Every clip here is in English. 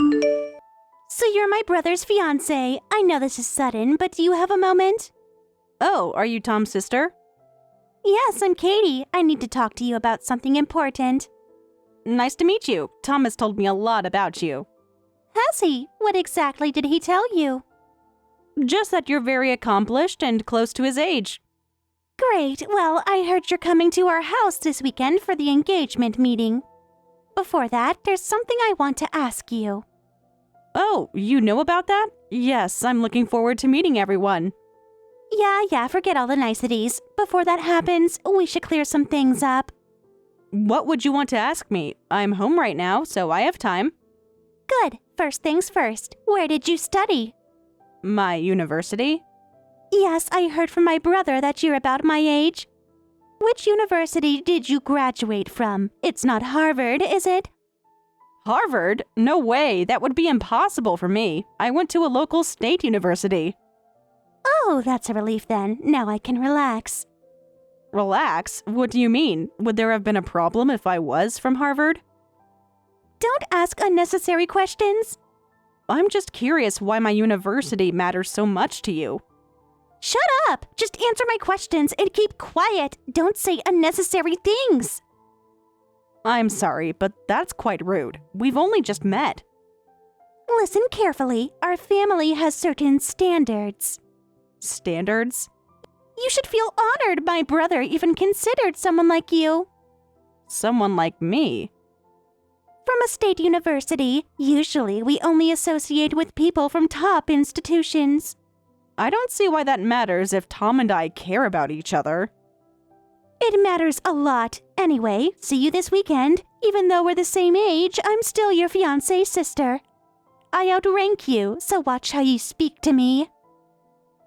So you're my brother's fiancé. I know this is sudden, but do you have a moment? Oh, are you Tom's sister? Yes, I'm Katie. I need to talk to you about something important. Nice to meet you. Tom has told me a lot about you. Has he? What exactly did he tell you? Just that you're very accomplished and close to his age. Great. Well, I heard you're coming to our house this weekend for the engagement meeting. Before that, there's something I want to ask you. Oh, you know about that? Yes, I'm looking forward to meeting everyone. Yeah, forget all the niceties. Before that happens, we should clear some things up. What would you want to ask me? I'm home right now, so I have time. Good. First things first. Where did you study? My university? Yes, I heard from my brother that you're about my age. Which university did you graduate from? It's not Harvard, is it? Harvard? No way. That would be impossible for me. I went to a local state university. Oh, that's a relief then. Now I can relax. Relax? What do you mean? Would there have been a problem if I was from Harvard? Don't ask unnecessary questions. I'm just curious why my university matters so much to you. Shut up! Just answer my questions and keep quiet. Don't say unnecessary things. I'm sorry, but that's quite rude. We've only just met. Listen carefully. Our family has certain standards. Standards? You should feel honored my brother even considered someone like you. Someone like me? From a state university, usually we only associate with people from top institutions. I don't see why that matters if Tom and I care about each other. It matters a lot. Anyway, see you this weekend. Even though we're the same age, I'm still your fiancé's sister. I outrank you, so watch how you speak to me.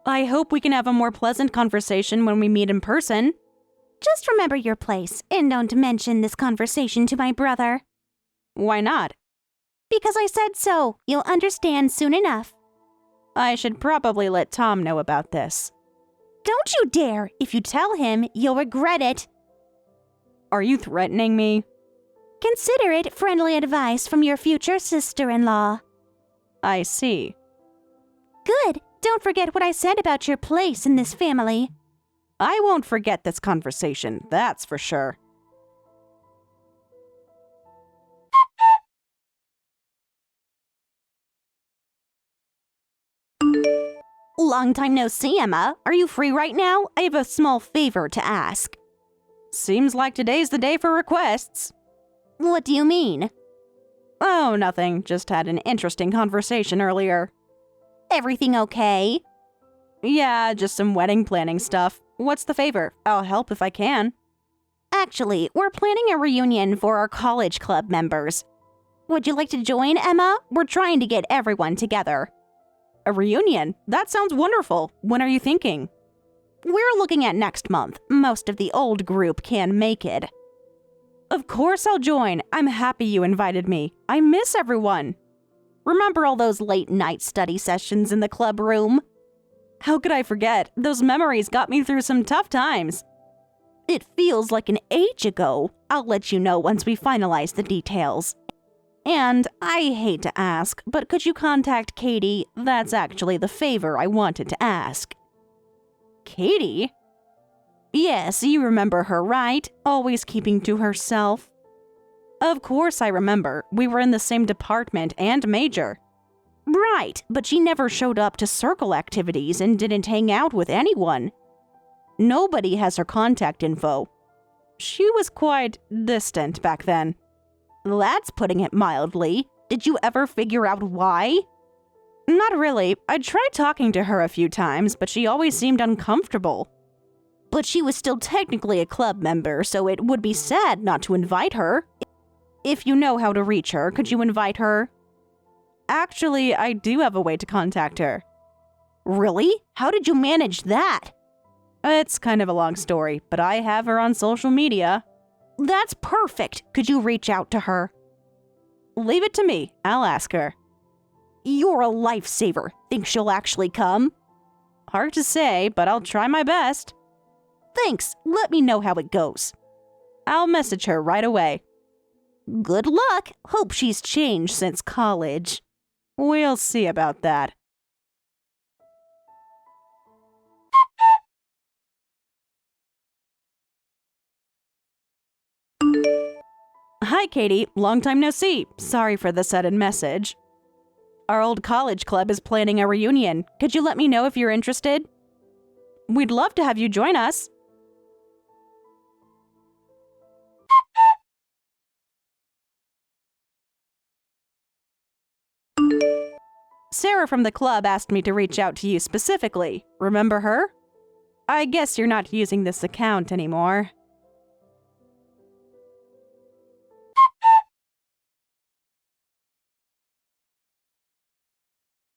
I hope we can have a more pleasant conversation when we meet in person. Just remember your place, and don't mention this conversation to my brother. Why not? Because I said so. You'll understand soon enough. I should probably let Tom know about this. Don't you dare! If you tell him, you'll regret it. Are you threatening me? Consider it friendly advice from your future sister-in-law. I see. Good. Don't forget what I said about your place in this family. I won't forget this conversation, that's for sure. Long time no see, Emma. Are you free right now? I have a small favor to ask. Seems like today's the day for requests. What do you mean? Oh, nothing. Just had an interesting conversation earlier. Everything okay? Yeah, just some wedding planning stuff. What's the favor? I'll help if I can. Actually, we're planning a reunion for our college club members. Would you like to join, Emma? We're trying to get everyone together. A reunion? That sounds wonderful. When are you thinking? We're looking at next month. Most of the old group can make it. Of course I'll join. I'm happy you invited me. I miss everyone. Remember all those late night study sessions in the club room? How could I forget? Those memories got me through some tough times. It feels like an age ago. I'll let you know once we finalize the details. And I hate to ask, but could you contact Katie? That's actually the favor I wanted to ask. Katie? Yes, you remember her, right? Always keeping to herself. Of course I remember. We were in the same department and major. Right, but she never showed up to circle activities and didn't hang out with anyone. Nobody has her contact info. She was quite distant back then. That's putting it mildly. Did you ever figure out why? Not really. I tried talking to her a few times, but she always seemed uncomfortable. But she was still technically a club member, so it would be sad not to invite her. If you know how to reach her, could you invite her? Actually, I do have a way to contact her. Really? How did you manage that? It's kind of a long story, but I have her on social media. That's perfect. Could you reach out to her? Leave it to me. I'll ask her. You're a lifesaver. Think she'll actually come? Hard to say, but I'll try my best. Thanks. Let me know how it goes. I'll message her right away. Good luck. Hope she's changed since college. We'll see about that. Hi, Katie. Long time no see. Sorry for the sudden message. Our old college club is planning a reunion. Could you let me know if you're interested? We'd love to have you join us. Sarah from the club asked me to reach out to you specifically. Remember her? I guess you're not using this account anymore.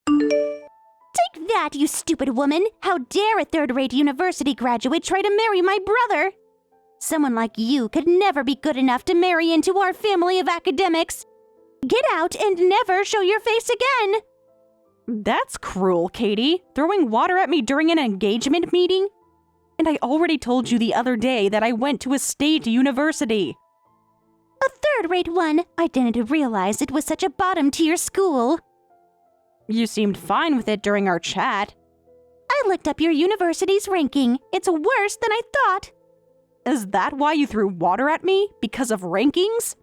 Take that, you stupid woman! How dare a third-rate university graduate try to marry my brother? Someone like you could never be good enough to marry into our family of academics. Get out and never show your face again! That's cruel, Katie. Throwing water at me during an engagement meeting? And I already told you the other day that I went to a state university. A third-rate one? I didn't realize it was such a bottom-tier school. You seemed fine with it during our chat. I looked up your university's ranking. It's worse than I thought. Is that why you threw water at me? Because of rankings?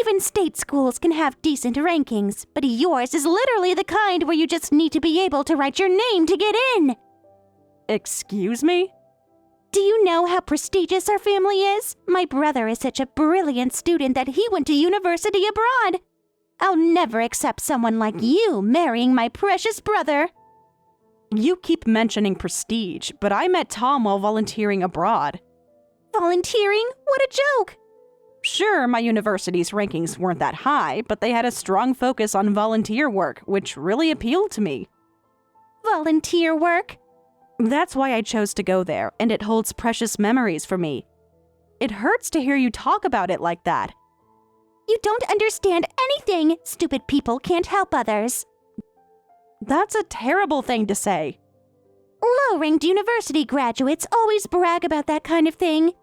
Even state schools can have decent rankings, but yours is literally the kind where you just need to be able to write your name to get in. Excuse me? Do you know how prestigious our family is? My brother is such a brilliant student that he went to university abroad. I'll never accept someone like you marrying my precious brother. You keep mentioning prestige, but I met Tom while volunteering abroad. Volunteering? What a joke! Sure, my university's rankings weren't that high, but they had a strong focus on volunteer work, which really appealed to me. Volunteer work? That's why I chose to go there, and it holds precious memories for me. It hurts to hear you talk about it like that. You don't understand anything. Stupid people can't help others. That's a terrible thing to say. Low-ranked university graduates always brag about that kind of thing.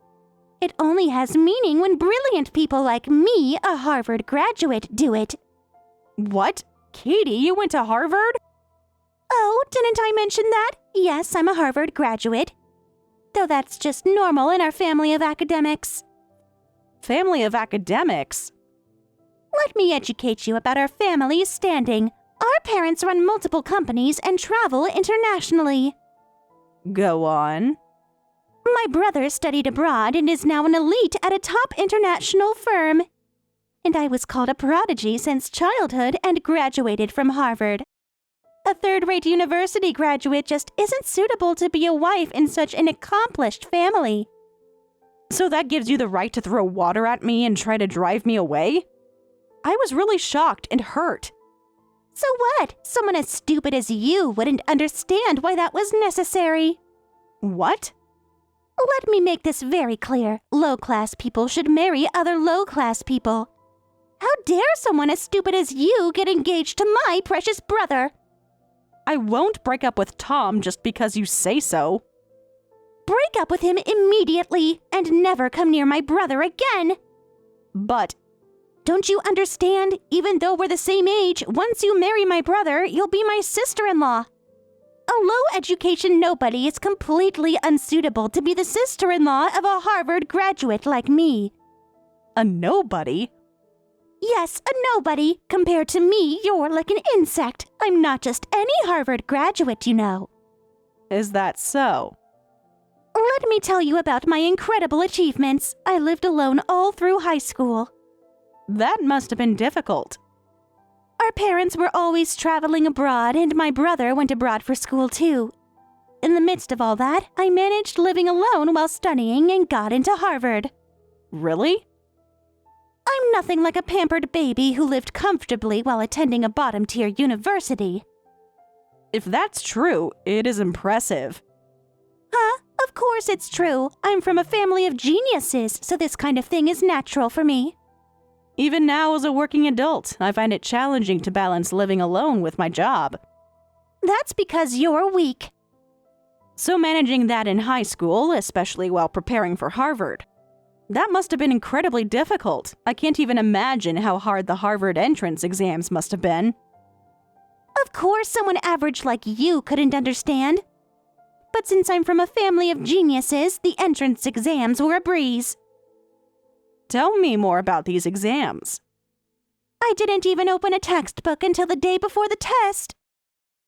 It only has meaning when brilliant people like me, a Harvard graduate, do it. What? Katie, you went to Harvard? Oh, didn't I mention that? Yes, I'm a Harvard graduate. Though that's just normal in our family of academics. Family of academics? Let me educate you about our family's standing. Our parents run multiple companies and travel internationally. Go on. My brother studied abroad and is now an elite at a top international firm. And I was called a prodigy since childhood and graduated from Harvard. A third-rate university graduate just isn't suitable to be a wife in such an accomplished family. So that gives you the right to throw water at me and try to drive me away? I was really shocked and hurt. So what? Someone as stupid as you wouldn't understand why that was necessary. What? Let me make this very clear. Low-class people should marry other low-class people. How dare someone as stupid as you get engaged to my precious brother? I won't break up with Tom just because you say so. Break up with him immediately and never come near my brother again. But don't you understand? Even though we're the same age, once you marry my brother, you'll be my sister-in-law. A low-education nobody is completely unsuitable to be the sister-in-law of a Harvard graduate like me. A nobody? Yes, a nobody. Compared to me, you're like an insect. I'm not just any Harvard graduate, you know. Is that so? Let me tell you about my incredible achievements. I lived alone all through high school. That must have been difficult. Our parents were always traveling abroad, and my brother went abroad for school too. In the midst of all that, I managed living alone while studying and got into Harvard. Really? I'm nothing like a pampered baby who lived comfortably while attending a bottom-tier university. If that's true, it is impressive. Huh? Of course it's true. I'm from a family of geniuses, so this kind of thing is natural for me. Even now as a working adult, I find it challenging to balance living alone with my job. That's because you're weak. So managing that in high school, especially while preparing for Harvard. That must have been incredibly difficult. I can't even imagine how hard the Harvard entrance exams must have been. Of course someone average like you couldn't understand. But since I'm from a family of geniuses, the entrance exams were a breeze. Tell me more about these exams. I didn't even open a textbook until the day before the test.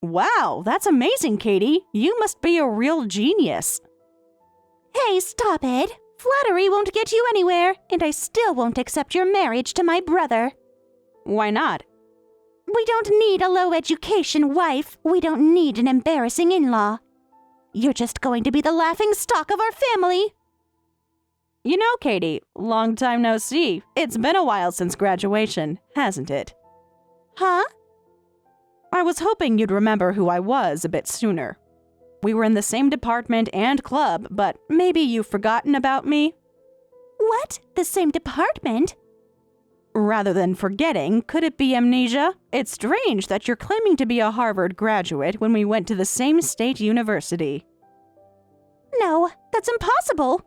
Wow, that's amazing, Katie. You must be a real genius. Hey, stop it. Flattery won't get you anywhere, and I still won't accept your marriage to my brother. Why not? We don't need a low-education wife. We don't need an embarrassing in-law. You're just going to be the laughing stock of our family. You know, Katie, long time no see. It's been a while since graduation, hasn't it? Huh? I was hoping you'd remember who I was a bit sooner. We were in the same department and club, but maybe you've forgotten about me? What? The same department? Rather than forgetting, could it be amnesia? It's strange that you're claiming to be a Harvard graduate when we went to the same state university. No, that's impossible.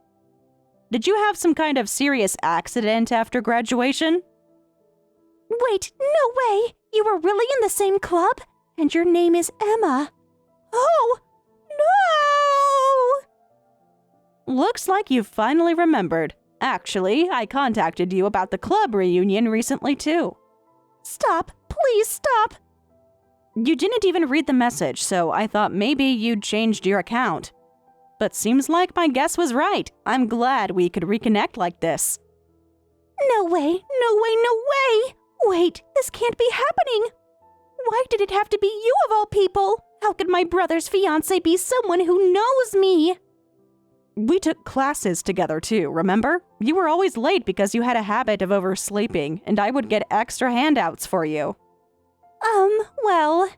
Did you have some kind of serious accident after graduation? Wait, no way! You were really in the same club? And your name is Emma. Oh, no! Looks like you've finally remembered. Actually, I contacted you about the club reunion recently, too. Stop. Please stop. You didn't even read the message, so I thought maybe you'd changed your account. But seems like my guess was right. I'm glad we could reconnect like this. No way, no way, no way! Wait, this can't be happening! Why did it have to be you of all people? How could my brother's fiancé be someone who knows me? We took classes together too, remember? You were always late because you had a habit of oversleeping, and I would get extra handouts for you. Well...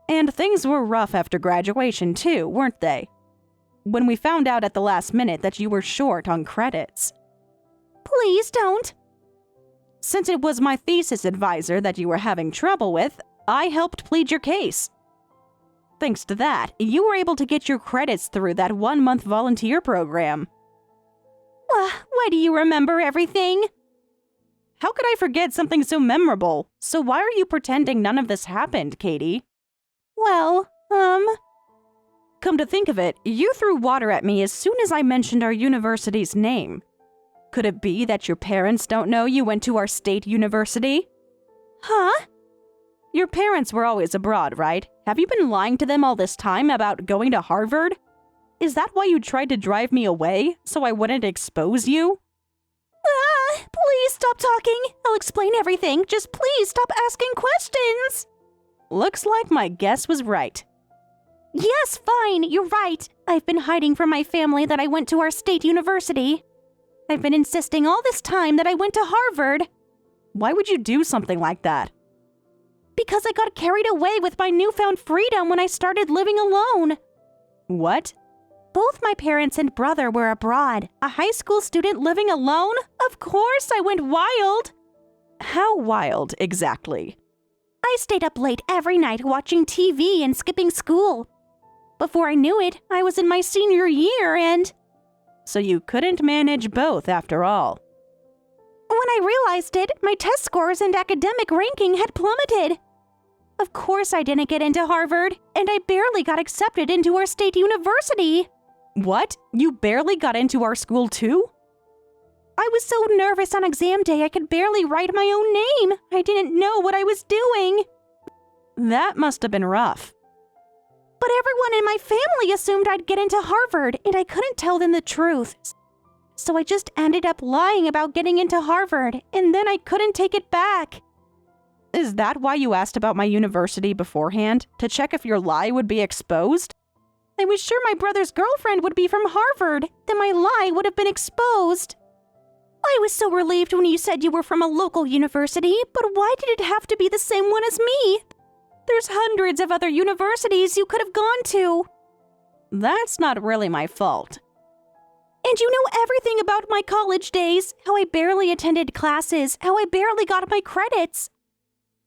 And things were rough after graduation too, weren't they? When we found out at the last minute that you were short on credits. Please don't. Since it was my thesis advisor that you were having trouble with, I helped plead your case. Thanks to that, you were able to get your credits through that 1-month volunteer program. Why do you remember everything? How could I forget something so memorable? So why are you pretending none of this happened, Katie? Well, Come to think of it, you threw water at me as soon as I mentioned our university's name. Could it be that your parents don't know you went to our state university? Huh? Your parents were always abroad, right? Have you been lying to them all this time about going to Harvard? Is that why you tried to drive me away, so I wouldn't expose you? Please stop talking. I'll explain everything. Just please stop asking questions. Looks like my guess was right. Yes, fine, you're right. I've been hiding from my family that I went to our state university. I've been insisting all this time that I went to Harvard. Why would you do something like that? Because I got carried away with my newfound freedom when I started living alone. What? Both my parents and brother were abroad. A high school student living alone? Of course, I went wild. How wild, exactly? I stayed up late every night watching TV and skipping school. Before I knew it, I was in my senior year and... So you couldn't manage both after all. When I realized it, my test scores and academic ranking had plummeted. Of course I didn't get into Harvard, and I barely got accepted into our state university. What? You barely got into our school too? I was so nervous on exam day I could barely write my own name. I didn't know what I was doing. That must have been rough. But everyone in my family assumed I'd get into Harvard, and I couldn't tell them the truth. So I just ended up lying about getting into Harvard, and then I couldn't take it back. Is that why you asked about my university beforehand? To check if your lie would be exposed? I was sure my brother's girlfriend would be from Harvard. Then my lie would have been exposed. I was so relieved when you said you were from a local university, but why did it have to be the same one as me? There's hundreds of other universities you could have gone to. That's not really my fault. And you know everything about my college days, how I barely attended classes, how I barely got my credits.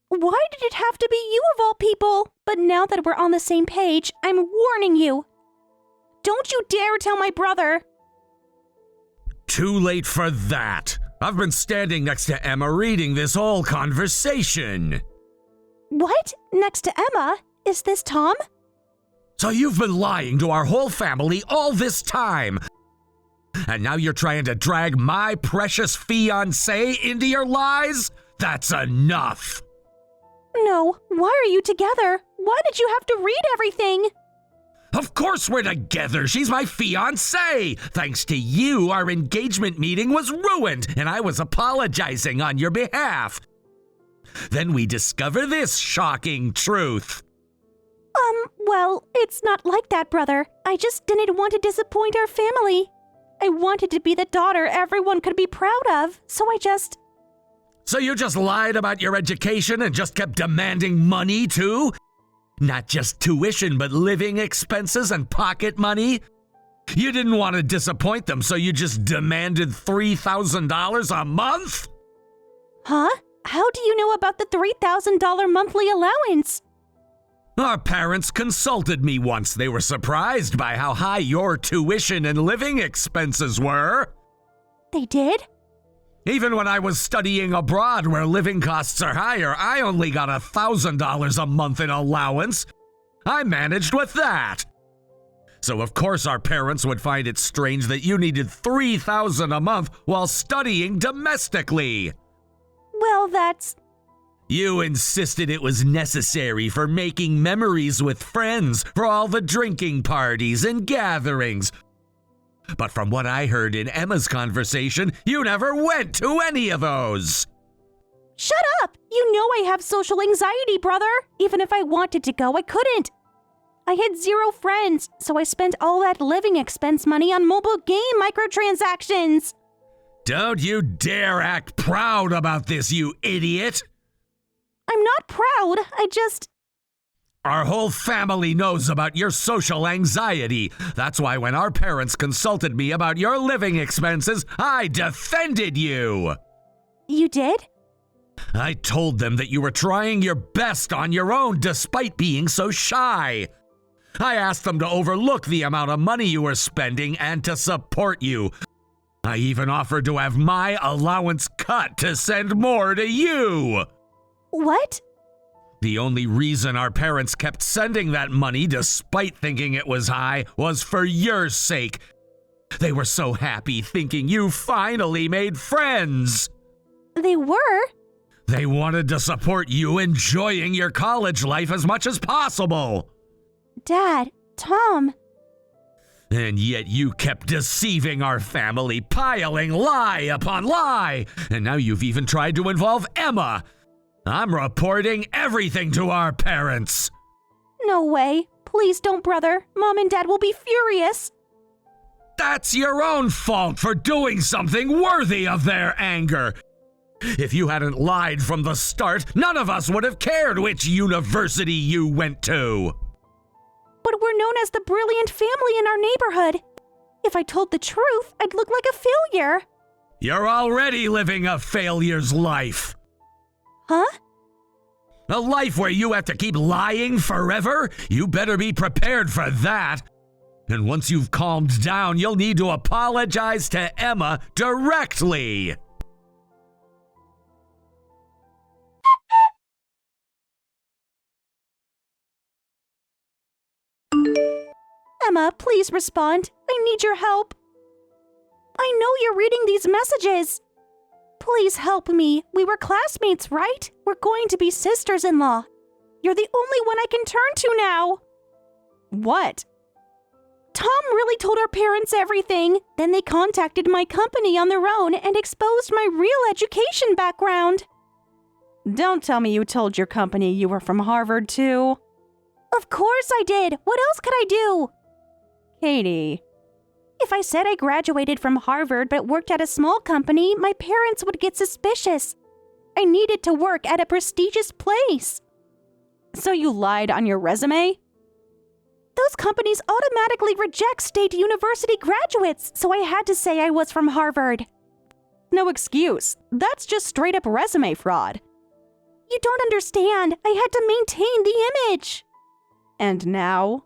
Why did it have to be you of all people? But now that we're on the same page, I'm warning you. Don't you dare tell my brother. Too late for that. I've been standing next to Emma reading this whole conversation. What? Next to Emma? Is this Tom? So you've been lying to our whole family all this time. And now you're trying to drag my precious fiancé into your lies? That's enough. No, why are you together? Why did you have to read everything? Of course we're together. She's my fiancée. Thanks to you, our engagement meeting was ruined, and I was apologizing on your behalf. Then we discover this shocking truth. Well, it's not like that, brother. I just didn't want to disappoint our family. I wanted to be the daughter everyone could be proud of, so So you just lied about your education and just kept demanding money, too? Not just tuition, but living expenses and pocket money? You didn't want to disappoint them, so you just demanded $3,000 a month? Huh? How do you know about the $3,000 monthly allowance? Our parents consulted me once. They were surprised by how high your tuition and living expenses were. They did? Even when I was studying abroad where living costs are higher, I only got $1,000 a month in allowance. I managed with that. So of course our parents would find it strange that you needed $3,000 a month while studying domestically. Well, that's... You insisted it was necessary for making memories with friends, for all the drinking parties and gatherings. But from what I heard in Emma's conversation, you never went to any of those. Shut up! You know I have social anxiety, brother. Even if I wanted to go, I couldn't. I had 0 friends, so I spent all that living expense money on mobile game microtransactions. Don't you dare act proud about this, you idiot! I'm not proud, Our whole family knows about your social anxiety. That's why when our parents consulted me about your living expenses, I defended you. You did? I told them that you were trying your best on your own despite being so shy. I asked them to overlook the amount of money you were spending and to support you. I even offered to have my allowance cut to send more to you. What? The only reason our parents kept sending that money despite thinking it was high was for your sake. They were so happy thinking you finally made friends. They were? They wanted to support you enjoying your college life as much as possible. Dad, Tom. And yet you kept deceiving our family, piling lie upon lie. And now you've even tried to involve Emma. I'm reporting everything to our parents. No way. Please don't, brother. Mom and Dad will be furious. That's your own fault for doing something worthy of their anger. If you hadn't lied from the start, none of us would have cared which university you went to. But we're known as the brilliant family in our neighborhood. If I told the truth, I'd look like a failure. You're already living a failure's life. Huh? A life where you have to keep lying forever? You better be prepared for that. And once you've calmed down, you'll need to apologize to Emma directly. Emma, please respond. I need your help. I know you're reading these messages. Please help me. We were classmates, right? We're going to be sisters-in-law. You're the only one I can turn to now. What? Tom really told our parents everything. Then they contacted my company on their own and exposed my real education background. Don't tell me you told your company you were from Harvard, too. Of course I did. What else could I do? Katie. If I said I graduated from Harvard but worked at a small company, my parents would get suspicious. I needed to work at a prestigious place. So you lied on your resume? Those companies automatically reject state university graduates, so I had to say I was from Harvard. No excuse. That's just straight up resume fraud. You don't understand. I had to maintain the image. And now?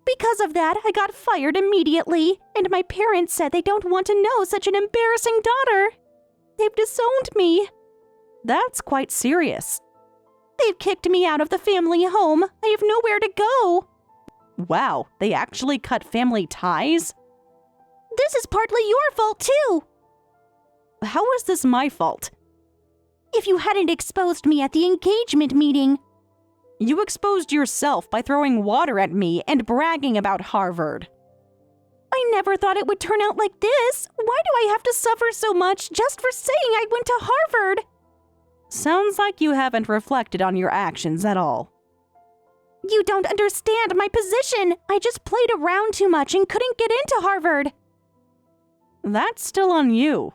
Because of that, I got fired immediately, and my parents said they don't want to know such an embarrassing daughter. They've disowned me. That's quite serious. They've kicked me out of the family home. I have nowhere to go. Wow, they actually cut family ties? This is partly your fault, too. How is this my fault? If you hadn't exposed me at the engagement meeting. You exposed yourself by throwing water at me and bragging about Harvard. I never thought it would turn out like this. Why do I have to suffer so much just for saying I went to Harvard? Sounds like you haven't reflected on your actions at all. You don't understand my position. I just played around too much and couldn't get into Harvard. That's still on you.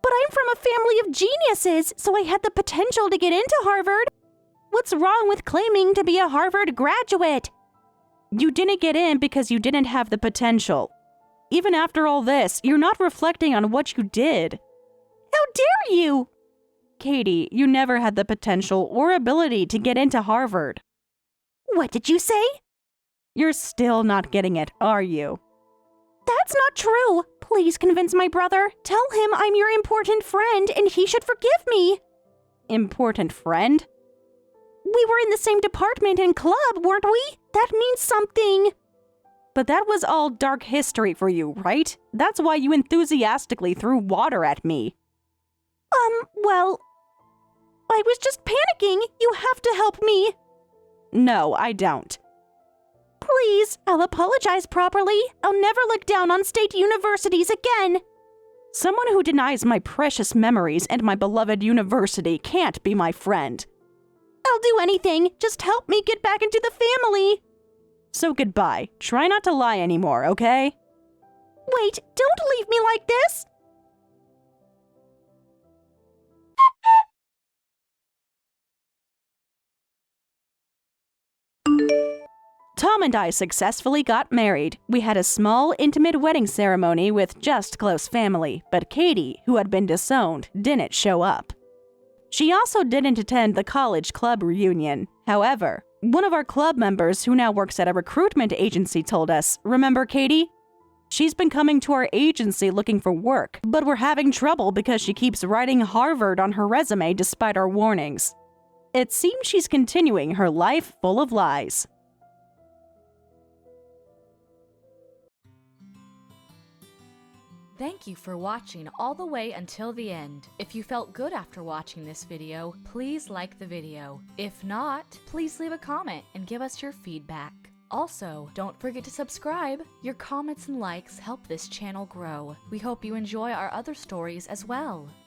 But I'm from a family of geniuses, so I had the potential to get into Harvard. What's wrong with claiming to be a Harvard graduate? You didn't get in because you didn't have the potential. Even after all this, you're not reflecting on what you did. How dare you? Katie, you never had the potential or ability to get into Harvard. What did you say? You're still not getting it, are you? That's not true. Please convince my brother. Tell him I'm your important friend and he should forgive me. Important friend? We were in the same department and club, weren't we? That means something. But that was all dark history for you, right? That's why you enthusiastically threw water at me. Well, I was just panicking. You have to help me. No, I don't. Please, I'll apologize properly. I'll never look down on state universities again. Someone who denies my precious memories and my beloved university can't be my friend. I'll do anything. Just help me get back into the family. So goodbye. Try not to lie anymore, okay? Wait, don't leave me like this. Tom and I successfully got married. We had a small, intimate wedding ceremony with just close family, but Katie, who had been disowned, didn't show up. She also didn't attend the college club reunion. However, one of our club members who now works at a recruitment agency told us, remember Katie? She's been coming to our agency looking for work, but we're having trouble because she keeps writing Harvard on her resume despite our warnings. It seems she's continuing her life full of lies. Thank you for watching all the way until the end. If you felt good after watching this video, please like the video. If not, please leave a comment and give us your feedback. Also, don't forget to subscribe. Your comments and likes help this channel grow. We hope you enjoy our other stories as well.